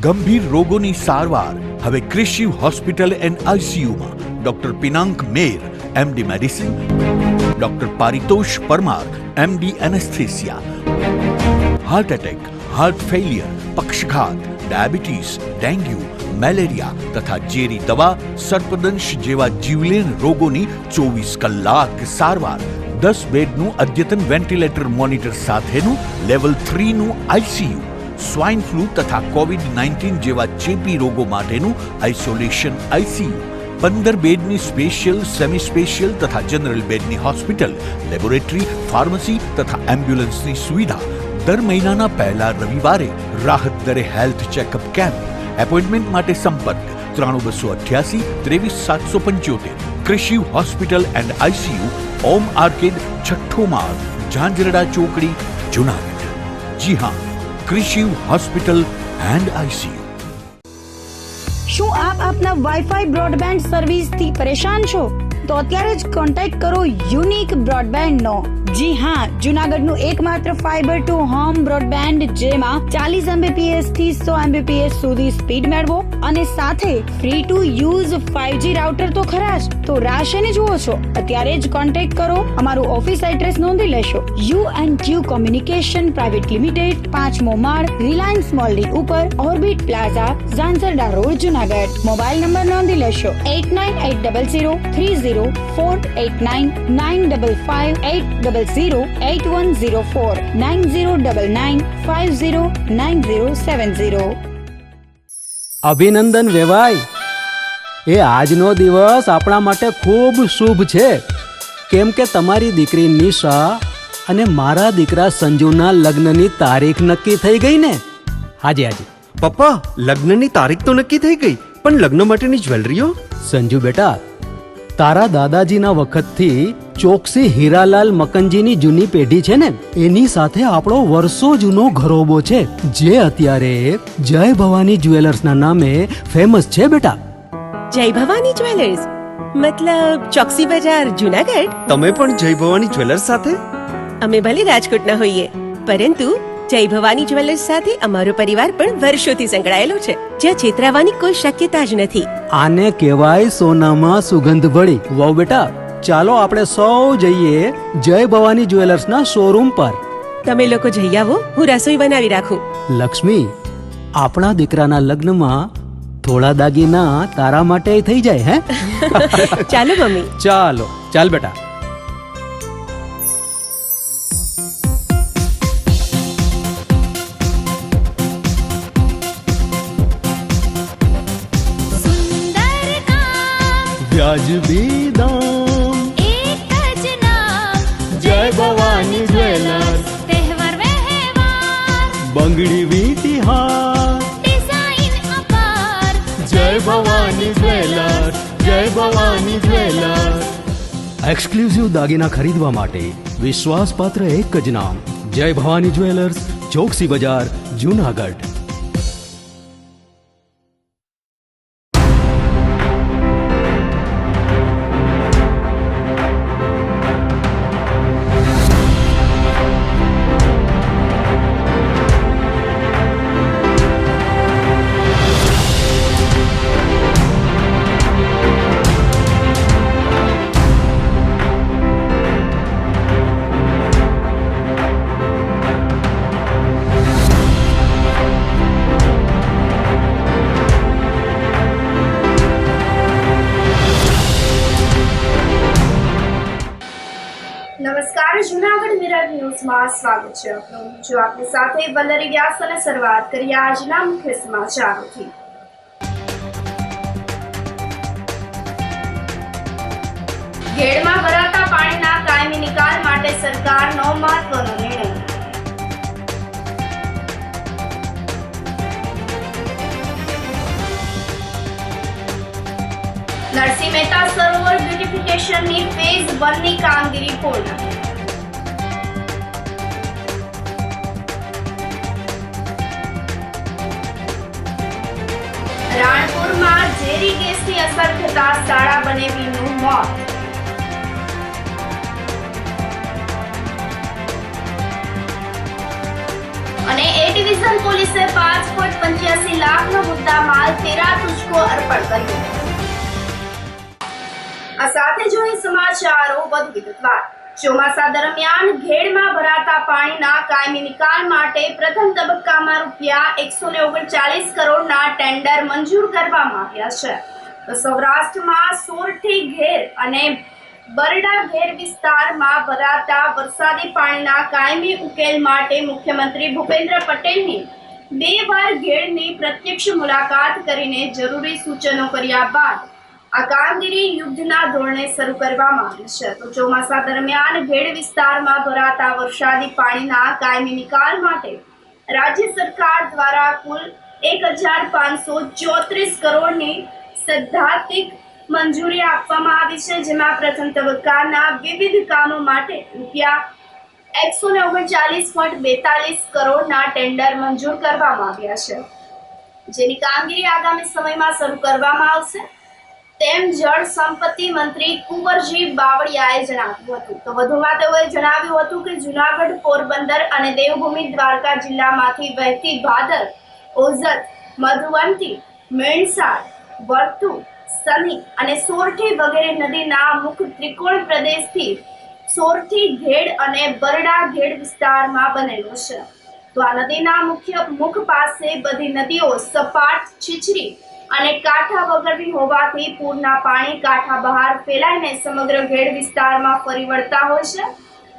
ગંભીર રોગોની સારવાર હવે ક્રિશિવ હોસ્પિટલ એન્ડ આઈસીયુમાં doctor Pinank Mer MD medicine, doctor Paritosh Parmar MD anaesthesia, heart attack, heart failure, પક્ષઘાત, ડાયાબિટીસ, ડેન્ગ્યુ, મેલેરિયા તથા ઝેરી દવા, સર્પદંશ જેવા જીવલેણ રોગોની 24 કલાક સારવાર, 10 બેડનું અદ્યતન વેન્ટિલેટર મોનિટર સાથેનું લેવલ 3નું આઈસીયુ, સ્વાઇન ફ્લૂ તથા કોવિડ-19 જેવા ચેપી રોગો માટેનું આઇસોલેશન આઈસીયુ, 15 બેડની સ્પેશિયલ, સેમી સ્પેશિયલ તથા જનરલ બેડની હોસ્પિટલ, લેબોરેટરી, ફાર્મસી તથા એમ્બ્યુલન્સની સુવિધા, દર મહિનાના પહેલા રવિવારે રાહત દરે હેલ્થ ચેકઅપ કેમ્પ. એપોઇન્ટમેન્ટ માટે સંપર્ક 9288 23775. Krishiv hospital and ICU, Om arcade, છઠ્ઠો માળ, ઝાંઝરડા ચોકડી, જુનાગઢ. જી હા, ક્રિશિવ હોસ્પિટલ એન્ડ આઈસીયુ. શું આપ આપના વાઈફાઈ બ્રોડબેન્ડ સર્વિસ થી પરેશાન છો? તો અત્યારે જ કોન્ટેક્ટ કરો યુનિક બ્રોડબેન્ડ નો. જી હા, જુનાગઢનું એકમાત્ર ફાઈબર ટુ હોમ બ્રોડબેન્ડ જેમાં 40 Mbps થી 100 Mbps સુધી સ્પીડ મેળવો અને સાથે free to use 5G router તો ખરા જ. તો રાહ શેની જુઓ છો? અત્યારે જ કોન્ટેક્ટ કરો. અમારું ઓફિસ એડ્રેસ નોંધી લેશો. U&Q કોમ્યુનિકેશન પ્રાઇવેટ લિમિટેડ, 5મો માળ, રિલાયન્સ મોલની ઉપર, orbit plaza, Zanzarda road, Junagadh. Mobile number નોંધી લેશો 89800304899558008104 9099509070. અભિનંદન વેવાય. એ આજનો દિવસ આપણા માટે ખૂબ શુભ છે, કેમ કે તમારી દીકરી નિશા અને મારા દીકરા સંજુના લગ્નની તારીખ નક્કી થઈ ગઈ ને. હાજી હાજી પપ્પા, લગ્નની તારીખ તો નક્કી થઈ ગઈ, પણ લગ્ન માટેની જ્વેલરીઓ? સંજુ બેટા, તારા દાદાજીના વખતથી ચોકસી હીરાલાલ મકનજીની જૂની પેઢી છે ને, એની સાથે આપણો વર્ષો જૂનો ઘરોબો છે, જે અત્યારે જય ભવાની જ્વેલર્સના નામે ફેમસ છે બેટા. જય ભવાની જ્વેલર્સ મતલબ ચોકસી બજાર, જુનાગઢ? તમે પણ જય ભવાની જ્વેલર્સ સાથે? અમે ભલે રાજકોટના હોઈએ, પરંતુ જય ભવાની જ્વેલર્સ સાથે અમારો પરિવાર પણ વર્ષોથી સંકળાયેલો છે, જ્યાં છેતરાવાની કોઈ શક્યતા જ નથી. આને કહેવાય સોનામાં સુગંધ ભળી. વાવ બેટા, ચાલો આપણે સૌ જઈએ જય ભવાની જ્વેલર્સના શોરૂમ પર. તમે લોકો જઈ આવો, હું રસોઈ બનાવી રાખું. લક્ષ્મી, આપણા દીકરાના લગ્નમાં થોડા દાગીના તારા માટે થઈ જાય. હે ચાલો મમ્મી. ચાલો ચાલ બેટા. વ્યાજબી દામ, એક જ નામ, જય ભવાની જ્વેલર્સ. તહેવાર વ્યવહાર, બંગડી વીંટી હાર, ડિઝાઇન અપાર, જય ભવાની જ્વેલર્સ, જય ભવાની જ્વેલર્સ. એક્સક્લુઝિવ દાગીના ખરીદવા માટે વિશ્વાસપાત્ર એક જ નામ, જય ભવાની જ્વેલર્સ, ચોકસી બજાર, જુનાગઢ. નમસ્કાર, જુનાગઢ મિરર ન્યૂઝમાં સ્વાગત છે આપનું. જો આપની સાથે વલ્લરી વ્યાસ અને શરૂઆત કરીએ આજના મુખ્ય સમાચારોથી. ઘેડમાં ભરાતા પાણીના કાયમી નિકાલ માટે સરકારનો મહત્વનો નિર્ણય. નરસિંહ મહેતા સરોવર બ્યુટિફિકેશનની ફેઝ 1ની કામગીરી પૂર્ણ. રાણપુરમાં ઝેરી ગેસની અસર થતા શાળા બનેવીનું મોત. અને એ ડિવિઝન પોલીસે 5.85 લાખનો મુદ્દામાલ તેરા તુજકો અર્પણ કર્યો. આ સાથે જોઈએ સમાચારો વધુ વિગતવાર. ચોમાસા દરમિયાન ઘેડમાં ભરાતા પાણીના કાયમી નિકાલ માટે પ્રથમ તબક્કામાં રૂપિયા 139 કરોડના ટેન્ડર મંજૂર કરવામાં આવ્યા છે. તો સૌરાષ્ટ્રમાં સોરઠી ઘેર અને બરડા ઘેર વિસ્તારમાં ભરાતા વરસાદી પાણીના કાયમી ઉકેલ માટે મુખ્યમંત્રી ભૂપેન્દ્ર પટેલની 2 વાર ઘેડની પ્રત્યક્ષ મુલાકાત કરીને જરૂરી સૂચનો કર્યા બાદ આ કામગીરી યુદ્ધના ધોરણે શરૂ કરવામાં આવી છે. તો ચોમાસા દરમિયાન ઘેડ વિસ્તારમાં ભરાતા વરસાદી પાણીના કાયમી નિકાલ માટે રાજ્ય સરકાર દ્વારા કુલ 1,534 કરોડની સૈદ્ધાંતિક મંજૂરી આપવામાં આવી છે, જેમાં પ્રથમ તબક્કાના વિવિધ કામો માટે રૂપિયા 139.42 કરોડના ટેન્ડર મંજૂર કરવામાં આવ્યા છે, જેની કામગીરી આગામી સમયમાં શરૂ કરવામાં આવશે તેમ જળ સંપત્તિ મંત્રી કુંવરજી બાવળિયાએ જણાવ્યું હતું. તો વધુમાં તેઓએ જણાવ્યું હતું કે જૂનાગઢ, પોરબંદર અને દેવભૂમિ દ્વારકા જિલ્લામાંથી વહેતી ભાદર, ઓઝત, મધુવંતી, મેણસાર, વર્તુ, સની અને સોરઠી વગેરે નદીના મુખ ત્રિકોણ પ્રદેશથી સોરઠી ઘેડ અને બરડા ઘેડ વિસ્તારમાં બનેલો છે. તો આ નદીના મુખ પાસે બધી નદીઓ સપાટ, છીછરી અને કાંઠા વગરની હોવાથી પૂરના પાણી કાંઠા બહાર ફેલાઈને સમગ્ર ઘેડ વિસ્તારમાં ફરી વળતા હોય છે.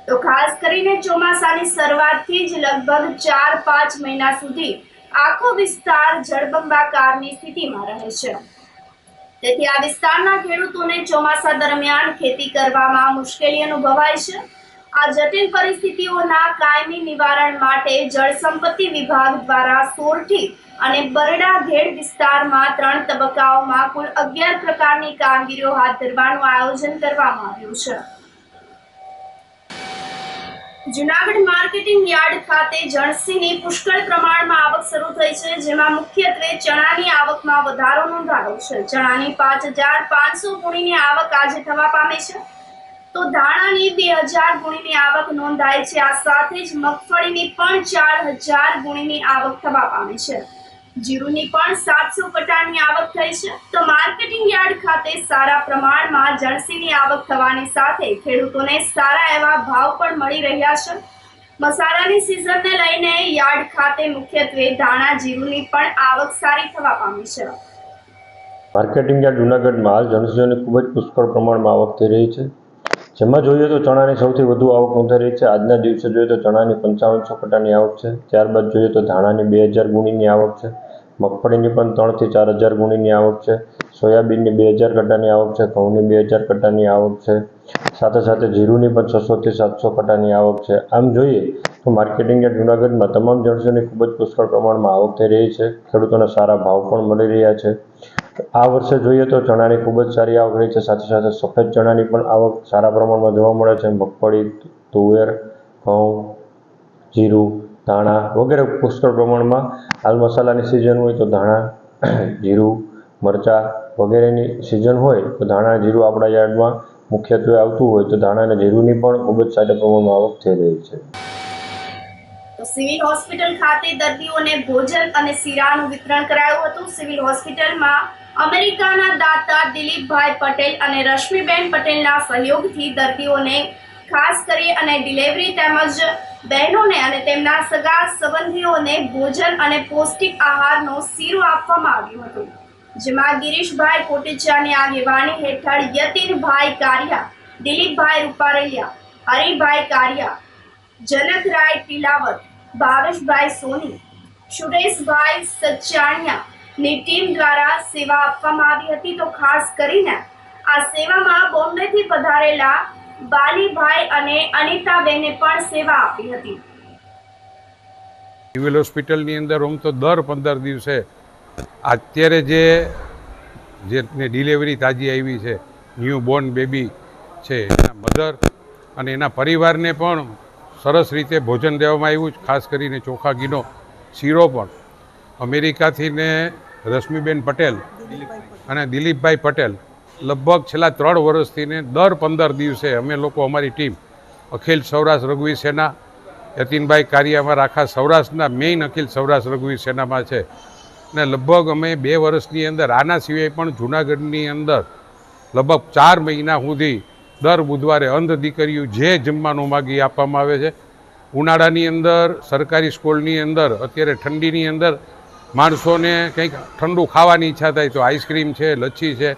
તો ખાસ કરીને ચોમાસાની શરૂઆતથી જ લગભગ 4-5 મહિના સુધી આખો વિસ્તાર જળબંબાકારની સ્થિતિમાં રહે છે. તેથી આ વિસ્તારના ખેડૂતોને ચોમાસા દરમિયાન ખેતી કરવામાં મુશ્કેલી અનુભવાય છે. આ જટિલ પરિસ્થિતિઓના કાયમી નિવારણ માટે જળ સંપત્તિ વિભાગ દ્વારા સોરઠી અને બરડા ઘેડ વિસ્તારમાં 3 તબક્કાઓમાં કુલ 11 પ્રકારની કામગીરીઓ હાથ ધરવાનું આયોજન કરવામાં આવ્યું છે. જૂનાગઢ માર્કેટિંગ યાર્ડ ખાતે જણસીની પુષ્કળ પ્રમાણમાં આવક શરૂ થઈ છે, જેમાં મુખ્યત્વે ચણાની આવકમાં વધારો નોંધાયો છે. ચણાની 5,500 ગુણીની આવક આજે થવા પામી છે, તો ધાણાની 2,000 ગુણીની આવક નોંધાઈ છે. આ સાથે જ મગફળીની પણ 4,000 ગુણીની આવક થવા પામી છે. જીરુની પણ 700 કટાની આવક થઈ છે. તો માર્કેટિંગ યાર્ડ ખાતે સારા પ્રમાણમાં જણસીની આવક થવાની સાથે ખેડૂતોને સારા એવા ભાવ પણ મળી રહ્યા છે. મસાલાની સિઝનને લઈને યાર્ડ ખાતે મુખ્યત્વે ધાણા, જીરુની પણ આવક સારી થવા પામી છે. માર્કેટિંગ યાર્ડ જૂનાગઢમાં હાલ જણસીઓની ખૂબ જ પુષ્કળ પ્રમાણમાં આવક થઈ રહી છે. જેમાં જોઈએ તો ચણાની સૌથી વધુ આવક નોંધાઈ રહી છે. આજના દિવસે જોઈએ તો ચણાની 5500 કટાની આવક છે. ત્યારબાદ જોઈએ તો ધાણાની 2000 ગુણીની આવક છે. મગફળીની પણ 3,000 થી 4,000 ગુણીની આવક છે. સોયાબીનની 2000 કટાની આવક છે. ઘઉંની 2000 કટાની આવક છે. સાથે સાથે જીરુની પણ 600 થી 700 કટાની આવક છે. આમ જોઈએ તો માર્કેટિંગ યાર્ડ જૂનાગઢમાં તમામ જણસીઓની ખૂબ જ પુષ્કળ પ્રમાણમાં આવક થઈ રહી છે. ખેડૂતોને સારા ભાવ પણ મળી રહ્યા છે. આ વર્ષે જોઈએ તો ચણાની ખૂબ જ સારી આવક રહી છે. સાથે સાથે સફેદ ચણાની પણ આવક સારા પ્રમાણમાં જોવા મળે છે. મગફળી, તુવેર, ઘઉં, જીરું, ધાણા વગેરે પુષ્કળ પ્રમાણમાં હાલ મસાલાની સિઝન હોય તો ધાણા, જીરું, મરચાં વગેરેની સિઝન હોય તો ધાણા, જીરું આપણા યાર્ડમાં મુખ્યત્વે આવતું હોય તો ધાણા અને જીરુની પણ ખૂબ જ સારા પ્રમાણમાં આવક થઈ રહી છે. તો સિવિલ હોસ્પિટલ ખાતે દર્દીઓને ભોજન અને શીરાનું વિતરણ કરાયું હતું. સિવિલ હોસ્પિટલમાં અમેરિકાના દાતા દિલીપભાઈ પટેલ અને રશ્મિબેન પટેલના સહયોગથી દર્દીઓને ખાસ કરી અને ડિલિવરી તેમજ બહેનોને અને તેમના સગા સંબંધીઓને ભોજન અને પૌષ્ટિક આહારનો શીરો આપવામાં આવ્યો હતો, જેમાં ગિરીશભાઈ કોટેચાની આગેવાની હેઠળ યતીનભાઈ કારિયા, દિલીપભાઈ રૂપારેલિયા, હરિભાઈ કારિયા, જનકરાય ટીલાવત, ભાવેશભાઈ સોની, સુરેશભાઈ સચાણિયાની ટીમ દ્વારા સેવા આપવામાં આવી હતી. તો ખાસ કરીને આ સેવામાં બોમ્બેથી પધારેલા બાલીભાઈ અને અનિતાબેને પણ સેવા આપી હતી. સિવિલ હોસ્પિટલની અંદર આમ તો દર 15 દિવસે અત્યારે જેને ડિલિવરી તાજી આવી છે, ન્યૂ બોર્ન બેબી છે, એના મધર અને એના પરિવારને પણ સરસ રીતે ભોજન દેવામાં આવ્યું. ખાસ કરીને ચોખા ઘીનો શીરો પણ અમેરિકાથી ને રશ્મિબેન પટેલ અને દિલીપભાઈ પટેલ લગભગ છેલ્લા 3 વર્ષથી ને દર 15 દિવસે અમે લોકો અમારી ટીમ અખિલ સૌરાષ્ટ્ર રઘુવીર સેના યતીનભાઈ કારિયા અમારા આખા સૌરાષ્ટ્રના મેઇન અખિલ સૌરાષ્ટ્ર રઘુવીર સેનામાં છે ને લગભગ અમે 2 વર્ષની અંદર આના સિવાય પણ જૂનાગઢની અંદર લગભગ 4 મહિના સુધી દર બુધવારે અંધ દીકરીઓ જે જમવાનું માગી આપવામાં આવે છે. ઉનાળાની અંદર સરકારી સ્કૂલની અંદર અત્યારે ઠંડીની અંદર માણસોને કંઈક ઠંડુ ખાવાની ઈચ્છા થાય તો આઈસ્ક્રીમ છે, લચ્છી છે,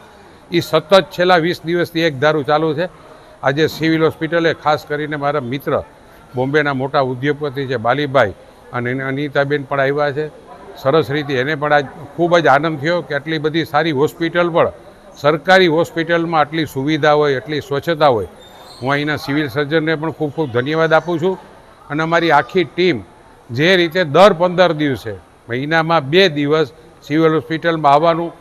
એ સતત છેલ્લા 20 દિવસથી એક ધારું ચાલુ છે. આજે સિવિલ હોસ્પિટલે ખાસ કરીને મારા મિત્ર બોમ્બેના મોટા ઉદ્યોગપતિ છે બાલીભાઈ અને અનિતાબેન પણ આવ્યા છે. સરસ રીતે એને પણ આજ ખૂબ જ આનંદ થયો કે આટલી બધી સારી હોસ્પિટલ પણ સરકારી હોસ્પિટલમાં આટલી સુવિધા હોય, આટલી સ્વચ્છતા હોય. હું અહીંના સિવિલ સર્જનને પણ ખૂબ ખૂબ ધન્યવાદ આપું છું. અને અમારી આખી ટીમ જે રીતે દર 15 દિવસે મહિનામાં 2 દિવસ સિવિલ હોસ્પિટલમાં આવવાનું,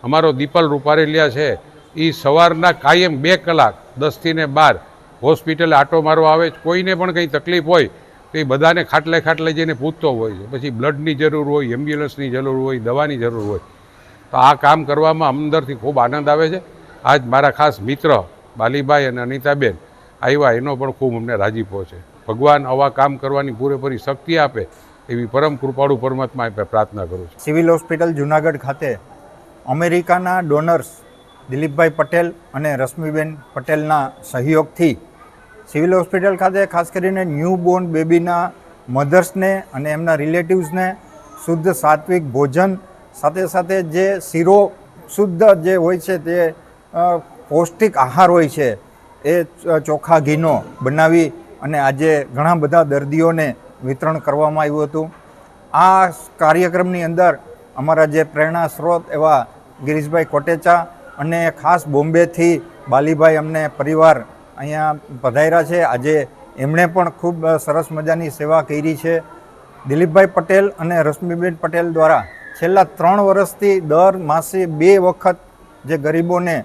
અમારો દીપલ રૂપારેલિયા છે એ સવારના કાયમ 2 કલાક 10 થી 12 હોસ્પિટલે આટો મારવા આવે. કોઈને પણ કંઈ તકલીફ હોય તો એ બધાને ખાટલે જઈને પૂછતો હોય છે. પછી બ્લડની જરૂર હોય, એમ્બ્યુલન્સની જરૂર હોય, દવાની જરૂર હોય. તો આ કામ કરવામાં અંદરથી ખૂબ આનંદ આવે છે. આજ મારા ખાસ મિત્ર બાલીભાઈ અને અનિતાબેન આવ્યા એનો પણ ખૂબ અમને રાજીપો છે. ભગવાન આવા કામ કરવાની પૂરેપૂરી શક્તિ આપે એવી પરમ કૃપાળુ પરમાત્મા આપે પ્રાર્થના કરું છું. સિવિલ હોસ્પિટલ જુનાગઢ ખાતે અમેરિકાના ડોનર્સ દિલીપભાઈ પટેલ અને રશ્મિબેન પટેલના સહયોગથી સિવિલ હોસ્પિટલ ખાતે ખાસ કરીને ન્યૂબોર્ન બેબીના મધર્સને અને એમના રિલેટિવ્સને શુદ્ધ સાત્વિક ભોજન સાથે સાથે જે શીરો શુદ્ધ જે હોય છે તે પૌષ્ટિક આહાર હોય છે એ ચોખા ઘીનો બનાવી અને આજે ઘણા બધા દર્દીઓને વિતરણ કરવામાં આવ્યું હતું. આ કાર્યક્રમની અંદર અમારા જે પ્રેરણા સ્ત્રોત એવા ગિરીશભાઈ કોટેચા અને ખાસ બોમ્બેથી બાલીભાઈ અમને પરિવાર અહીંયા પધાર્યા છે. આજે એમણે પણ ખૂબ સરસ મજાની સેવા કરી છે. દિલીપભાઈ પટેલ અને રશ્મિબેન પટેલ દ્વારા છેલ્લા 3 વર્ષથી દર માસે 2 વખત જે ગરીબોને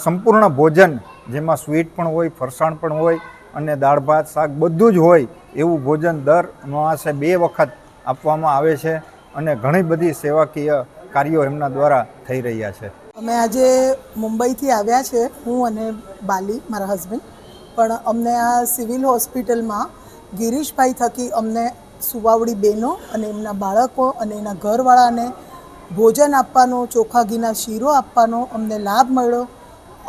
સંપૂર્ણ ભોજન જેમાં સ્વીટ પણ હોય, ફરસાણ પણ હોય અને દાળ ભાત શાક બધું જ હોય એવું ભોજન દર માસે 2 વખત આપવામાં આવે છે અને ઘણી બધી સેવાકીય કાર્યો એમના દ્વારા થઈ રહ્યા છે. અમે આજે મુંબઈથી આવ્યા છે, હું અને બાલી મારા હસબન્ડ, પણ અમને આ સિવિલ હોસ્પિટલમાં ગિરીશભાઈ થકી અમને સુવાવડી બહેનો અને એમના બાળકો અને એના ઘરવાળાને ભોજન આપવાનો, ચોખા ઘીના શીરો આપવાનો અમને લાભ મળ્યો.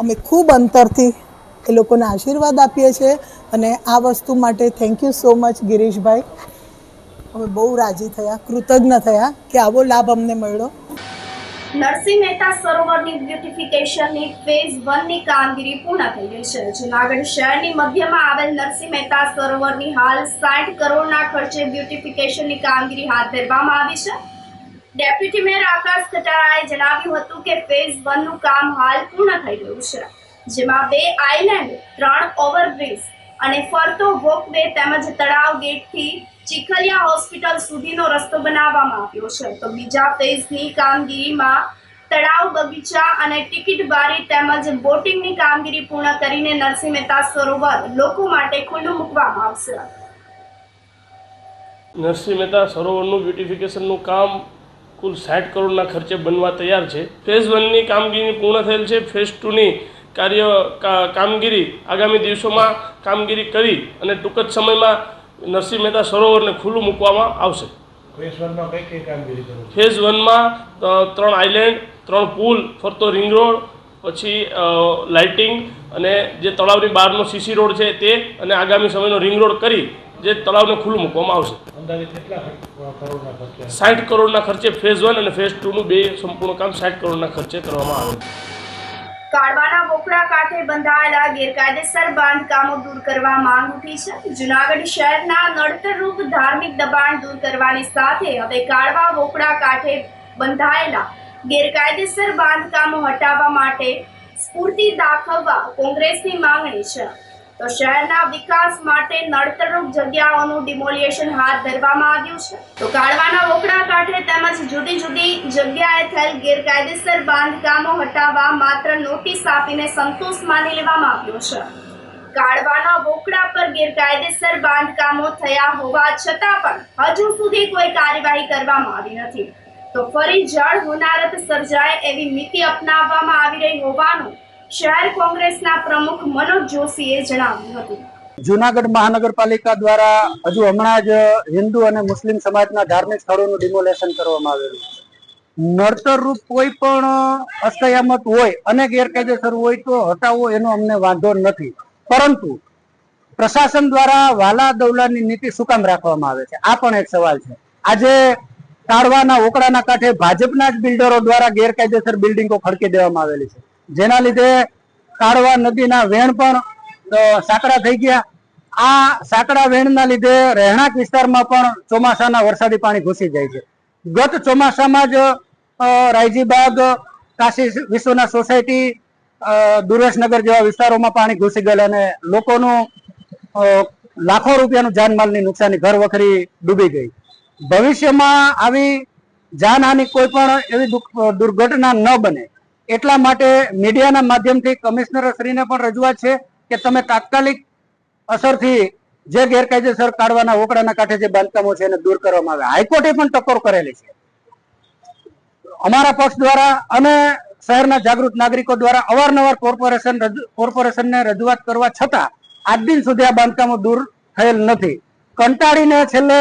અમે ખૂબ અંતરથી એ લોકોને આશીર્વાદ આપીએ છીએ અને આ વસ્તુ માટે thank you so much Girishbhai. અમે બહુ રાજી થયા, કૃતજ્ઞ થયા કે આવો લાભ અમને મળ્યો. નરસિંહ મહેતા સરોવરની બ્યુટિફિકેશનની ફેઝ 1 ની કામગીરી પૂર્ણ થઈ ગઈ છે. જૂનાગઢ શહેરની મધ્યમાં આવેલ નરસિંહ મહેતા સરોવરની હાલ 60 કરોડના ખર્ચે બ્યુટિફિકેશનની કામગીરી હાથ ધરવામાં આવી છે. ડેપ્યુટી મેયર આકાશ કટારાએ જણાવ્યું હતું કે ફેઝ 1 નું કામ હાલ પૂર્ણ થઈ ગયું છે, જેમાં 2 આઇલેન્ડ, 3 ઓવરબ્રિજ અને ફરતો વોકવે તેમજ તળાવ ગેટથી ચીખલિયા હોસ્પિટલ સુધીનો રસ્તો બનાવવામાં આવ્યો છે. તો બીજા ફેઝની કામગીરીમાં તળાવ, બગીચા અને ટિકિટ બારી તેમજ બોટિંગની કામગીરી પૂર્ણ કરીને નરસિંહ મહેતા સરોવર લોકો માટે ખુલ્લું મૂકવામાં આવશે. નરસિંહ મહેતા સરોવરનું બ્યુટિફિકેશનનું કામ કુલ 60 કરોડના ખર્ચે બનવા તૈયાર છે. ફેઝ 1ની કામગીરી પૂર્ણ થયેલ છે. ફેઝ 2ની કામગીરી આગામી દિવસોમાં કામગીરી કરી અને ટૂંક જ સમયમાં નરસિંહ મહેતા સરોવરને ખુલ્લું મૂકવામાં આવશે. ફેઝ 1માં કઈ કઈ કામગીરી કરવી? ફેઝ 1માં 3 આઇલેન્ડ, 3 પુલ, ફરતો રિંગ રોડ, પછી લાઇટિંગ અને જે તળાવની બહારનો સીસી રોડ છે તે, અને આગામી સમયનો રિંગ રોડ કરી જે તળાવને ખુલ્લું મૂકવામાં આવશે. અંદાજે કેટલા કરોડના ખર્ચે? 60 કરોડના ખર્ચે ફેઝ 1 અને ફેઝ 2નું 2 સંપૂર્ણ કામ 60 કરોડના ખર્ચે કરવામાં આવે. કાળવાના વોકડા કાંઠે બંધાયેલા ગેરકાયદેસર બાંધકામો દૂર કરવા માંગ ઉઠી છે. જૂનાગઢ શહેરના નડતરરૂપ ધાર્મિક દબાણ દૂર કરવાની સાથે હવે કાળવા વોકડા કાંઠે બંધાયેલા ગેરકાયદેસર બાંધકામો હટાવવા માટે સ્ફૂર્તિ દાખવવા કોંગ્રેસની માંગણી છે. તો શહેરના વિકાસ માટે નડતરરૂપ જગ્યાઓનું ડિમોલિએશન હાથ ધરવામાં આવ્યું છે. તો કાળવાના વોકડા કાંઠે તેમજ જુદી જુદી જગ્યાએ થયેલ ગેરકાયદેસર બાંધકામો હટાવવા માત્ર નોટિસ આપીને સંતોષ માની લેવામાં આવ્યો છે. કાળવાના વોકડા પર ગેરકાયદેસર બાંધકામો થયા હોવા છતાં પણ હજુ સુધી કોઈ કાર્યવાહી કરવામાં આવી નથી. તો ફરી જળ હોનારત સર્જાય એવી નીતિ અપનાવવામાં આવી રહી હોવાનું શહેર કોંગ્રેસના પ્રમુખ મનોજ જોશીએ જણાવ્યું હતું. જુનાગઢ મહાનગરપાલિકા દ્વારા હજુ હમણાં જ હિન્દુ અને મુસ્લિમ સમાજના ધાર્મિક સ્થળોનું ડિમોલેશન કરવામાં આવેલું છે. નડતરરૂપ કોઈ પણ અસ્કયામત હોય અને ગેરકાયદેસર હોય તો હટાવવો એનો અમને વાંધો નથી, પરંતુ પ્રશાસન દ્વારા વાલા દવલાની નીતિ શું કામ રાખવામાં આવે છે, આ પણ એક સવાલ છે. આજે તાળવાના ઓકડાના કાંઠે ભાજપના જ બિલ્ડરો દ્વારા ગેરકાયદેસર બિલ્ડિંગો ખડકી દેવામાં આવેલી છે, જેના લીધે તાળવા નદીના વેણ પણ સાંકડા થઈ ગયા. આ સાંકડા વેણના લીધે રહેણાંક વિસ્તારમાં પણ ચોમાસાના વરસાદી પાણી ઘૂસી જાય છે. ગત ચોમાસામાં જ રાયજીબાગ, કાશી વિશ્વનાથ સોસાયટી, દુર્વેશનગર જેવા વિસ્તારોમાં પાણી ઘૂસી ગયેલા અને લોકોનું લાખો રૂપિયાનું જાનમાલની નુકસાની, ઘર વખરી ડૂબી ગઈ. ભવિષ્યમાં આવી જાનહાનિ કોઈ પણ એવી દુર્ઘટના ન બને એટલા માટે મીડિયાના માધ્યમથી કમિશનર શ્રીને પણ રજૂઆત છે કે તમે તાત્કાલિક અસરથી જે ગેરકાયદેસર કાઢવાના ઓકડાના કાંઠે જે બાંધકામો છે એને દૂર કરવામાં આવે. હાઈકોર્ટે પણ ટકોર કરેલી છે. અમારા પક્ષ દ્વારા અને શહેરના જાગૃત નાગરિકો દ્વારા અવારનવાર કોર્પોરેશનને રજૂઆત કરવા છતાં આજ દિન સુધી આ બાંધકામો દૂર થયેલ નથી. કંટાળીને છેલ્લે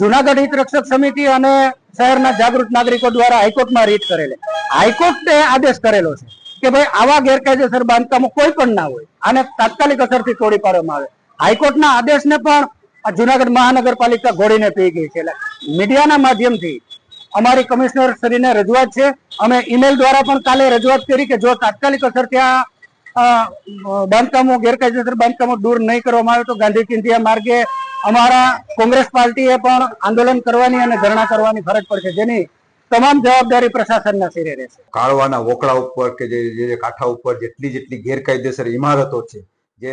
જુનાગઢ હિત રક્ષક સમિતિ અને શહેરના જાગૃત નાગરિકો દ્વારા હાઈકોર્ટમાં રીટ કરેલી. હાઈકોર્ટે આદેશ કરેલો છે કે ભાઈ આવા ગેરકાયદેસર બાંધકામો કોઈ પણ ના હોય, આને તાત્કાલિક અસરથી તોડી પાડવામાં આવે. હાઈકોર્ટના આદેશને પણ જુનાગઢ મહાનગરપાલિકા ઘોડીને પી ગઈ છે. એટલે મીડિયાના માધ્યમથી અમારી કમિશનર શ્રીને રજૂઆત છે. અમે ઈમેલ દ્વારા પણ કાલે રજૂઆત કરી કે જો તાત્કાલિક અસરથી આ બાંધકામો, ગેરકાયદેસર બાંધકામો દૂર નહીં કરવામાં આવે તો ગાંધી ચિંધ્યા માર્ગે અમારા કોંગ્રેસ પાર્ટીએ પણ આંદોલન કરવાની અને ધરણા કરવાની ફરજ પડશે, જેની તમામ જવાબદારી પ્રશાસનના સિરે રહેશે. કાળવાના વોકડા ઉપર કે જે કાંઠા ઉપર જેટલી ગેરકાયદેસર ઇમારતો છે, જે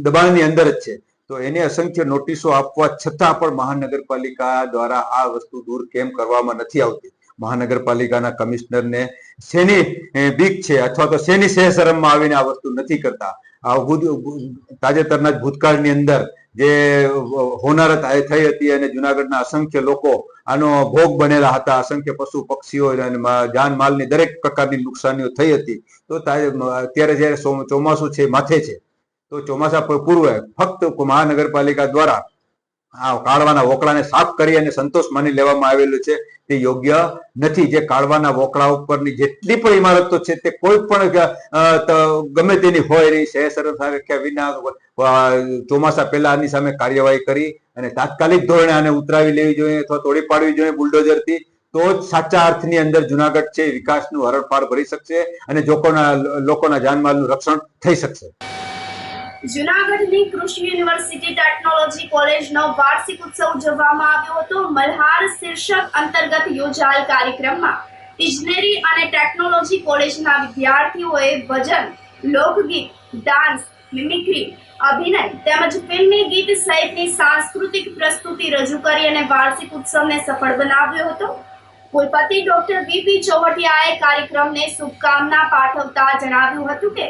દબાણની અંદર જ છે, તો એને અસંખ્ય નોટિસો આપવા છતાં પણ મહાનગરપાલિકા દ્વારા આ વસ્તુ દૂર કેમ કરવામાં નથી આવતી? મહાનગરપાલિકાના કમિશનરને શેની બીક છે અથવા તો શેની સહેશરમમાં આવીને આ વસ્તુ નથી કરતા? તાજેતરના જ ભૂતકાળની અંદર જે હોનારત થઈ હતી અને જુનાગઢના અસંખ્ય લોકો આનો ભોગ બનેલા હતા, અસંખ્ય પશુ પક્ષીઓ અને જાનમાલની દરેક પ્રકારની નુકસાનીઓ થઈ હતી. તો અત્યારે જયારે ચોમાસું છે માથે છે, તો ચોમાસા પૂર્વે ફક્ત મહાનગરપાલિકા દ્વારા આ કાળવાના વોકડાને સાફ કરી અને સંતોષ માની લેવામાં આવેલું છે, તે યોગ્ય નથી. જે કાળવાના વોકડા ઉપરની જેટલી પણ ઇમારતો છે તે કોઈ પણ ગમે તેની હોય એની સહેશરમ રાખ્યા વિના ચોમાસા પહેલા આની સામે કાર્યવાહી કરી અને તાત્કાલિક ધોરણે આને ઉતરાવી લેવી જોઈએ અથવા તોડી પાડવી જોઈએ બુલડોઝરથી. તો જ સાચા અર્થની અંદર જુનાગઢ છે વિકાસનું હરણફાળ ભરી શકશે અને લોકોના જાનમાલનું રક્ષણ થઈ શકશે. જુનાગઢની કૃષિ યુનિવર્સિટી ટેકનોલોજી કોલેજનો વાર્ષિક ઉત્સવ ઉજવવામાં આવ્યો હતો. મલ્હાર શીર્ષક અંતર્ગત યોજાયેલ કાર્યક્રમમાં ઇજનેરી અને ટેકનોલોજી કોલેજના વિદ્યાર્થીઓએ ભજન, લોકગીત, ડાન્સ, મિમિક્રી, અભિનય તેમજ ફિલ્મી ગીત સહિતની સાંસ્કૃતિક પ્રસ્તુતિ રજૂ કરી અને વાર્ષિક ઉત્સવને સફળ બનાવ્યો હતો. કુલપતિ ડોક્ટર વીપી ચોવટિયાએ કાર્યક્રમને શુભકામના પાઠવતા જણાવ્યું હતું કે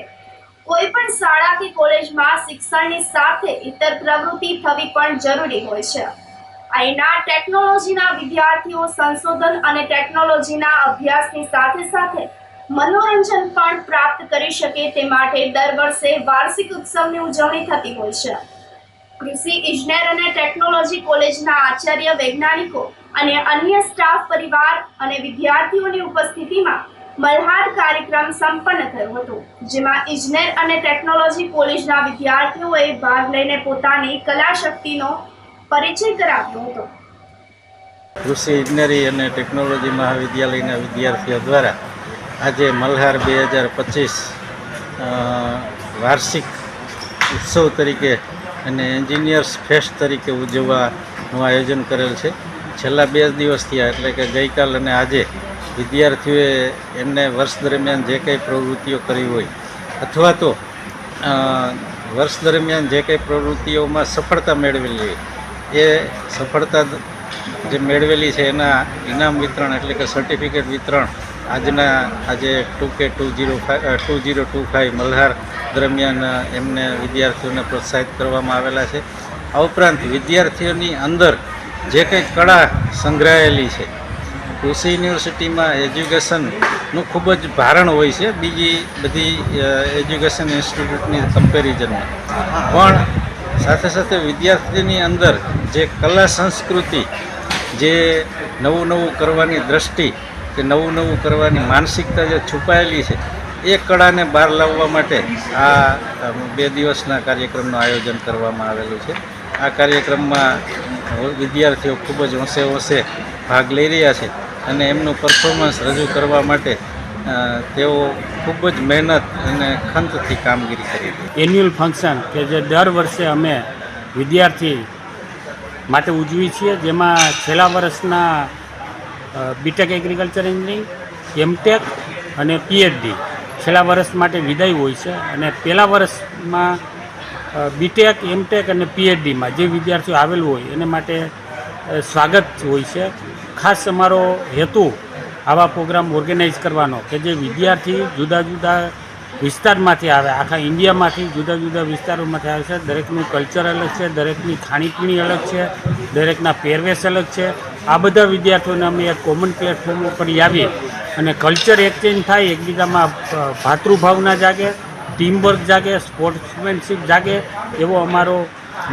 કોઈ પણ શાળા કે કોલેજમાં શિક્ષણની સાથે ઇતર પ્રવૃત્તિ થવી પણ જરૂરી હોય છે. અહીંના ટેકનોલોજીના વિદ્યાર્થીઓ સંશોધન અને ટેકનોલોજીના અભ્યાસની સાથે સાથે મનોરંજન પણ પ્રાપ્ત કરી શકે તે માટે દર વર્ષે વાર્ષિક ઉત્સવની ઉજવણી થતી હોય છે. કૃષિ ઇજનેર અને ટેકનોલોજી કોલેજના આચાર્ય, વૈજ્ઞાનિકો અને અન્ય સ્ટાફ, પરિવાર અને વિદ્યાર્થીઓની ઉપસ્થિતિમાં મલ્હાર કાર્યક્રમ સંપન્ન થયો હતો, જેમાં ઇજનેર અને ટેકનોલોજી કોલેજના વિદ્યાર્થીઓએ ભાગ લઈને પોતાની કલા શક્તિનો પરિચય કરાવ્યો હતો. કૃષિ ઇજનેરી અને ટેકનોલોજી મહાવિદ્યાલયના વિદ્યાર્થીઓ દ્વારા આજે મલ્હાર 2025 વાર્ષિક ઉત્સવ તરીકે અને એન્જિનિયર્સ ફેસ્ટ તરીકે ઉજવવાનું આયોજન કરેલ છે. છેલ્લા 2 દિવસ થયા, એટલે કે ગઈકાલ અને આજે વિદ્યાર્થીઓએ એમને વર્ષ દરમિયાન જે કંઈ પ્રવૃત્તિઓ કરી હોય અથવા તો વર્ષ દરમિયાન જે કંઈ પ્રવૃત્તિઓમાં સફળતા મેળવેલી હોય એ સફળતા જે મેળવેલી છે એના ઇનામ વિતરણ એટલે કે સર્ટિફિકેટ વિતરણ આજે 2025 મલ્હાર દરમિયાન એમને વિદ્યાર્થીઓને પ્રોત્સાહિત કરવામાં આવેલા છે. આ ઉપરાંત વિદ્યાર્થીઓની અંદર જે કંઈ કળા સંગ્રહાયેલી છે, કૃષિ યુનિવર્સિટીમાં એજ્યુકેશનનું ખૂબ જ ભારણ હોય છે બીજી બધી એજ્યુકેશન ઇન્સ્ટિટ્યૂટની કમ્પેરિઝનમાં, પણ સાથે સાથે વિદ્યાર્થીની અંદર જે કલા સંસ્કૃતિ, જે નવું નવું કરવાની દ્રષ્ટિ, કે નવું નવું કરવાની માનસિકતા જે છુપાયેલી છે, એ કળાને બહાર લાવવા માટે આ 2 દિવસના કાર્યક્રમનું આયોજન કરવામાં આવેલું છે. આ કાર્યક્રમમાં વિદ્યાર્થીઓ ખૂબ જ હોંશે ભાગ લઈ રહ્યા છે અને એમનું પરફોર્મન્સ રજૂ કરવા માટે તેઓ ખૂબ જ મહેનત અને ખંતથી કામગીરી કરી છે. એન્યુઅલ ફંક્શન કે જે દર વર્ષે અમે વિદ્યાર્થી માટે ઉજવી છીએ, જેમાં છેલ્લા વર્ષના બીટેક એગ્રીકલ્ચર એન્જિનિયરિંગ, એમટેક અને પીએચડી છેલ્લા વર્ષ માટે વિદાય હોય છે, અને પહેલા વર્ષમાં બીટેક, એમટેક અને પીએચડીમાં જે વિદ્યાર્થીઓ આવેલું હોય એને માટે સ્વાગત હોય છે. ખાસ અમારો હેતુ આવા પ્રોગ્રામ ઓર્ગેનાઇઝ કરવાનો કે જે વિદ્યાર્થી જુદા જુદા વિસ્તારમાંથી આવે, આખા ઇન્ડિયામાંથી જુદા જુદા વિસ્તારોમાંથી આવે છે. દરેકનું કલ્ચર અલગ છે, દરેકની ખાણીપીણી અલગ છે, દરેકના પહેરવેશ અલગ છે. આ બધા વિદ્યાર્થીઓને અમે એક કોમન પ્લેટફોર્મ ઉપર લાવી અને કલ્ચર એક્સચેન્જ થાય, એકબીજામાં ભાતૃભાવના જાગે, ટીમવર્ક જાગે, સ્પોર્ટ્સમેનશીપ જાગે, એવો અમારો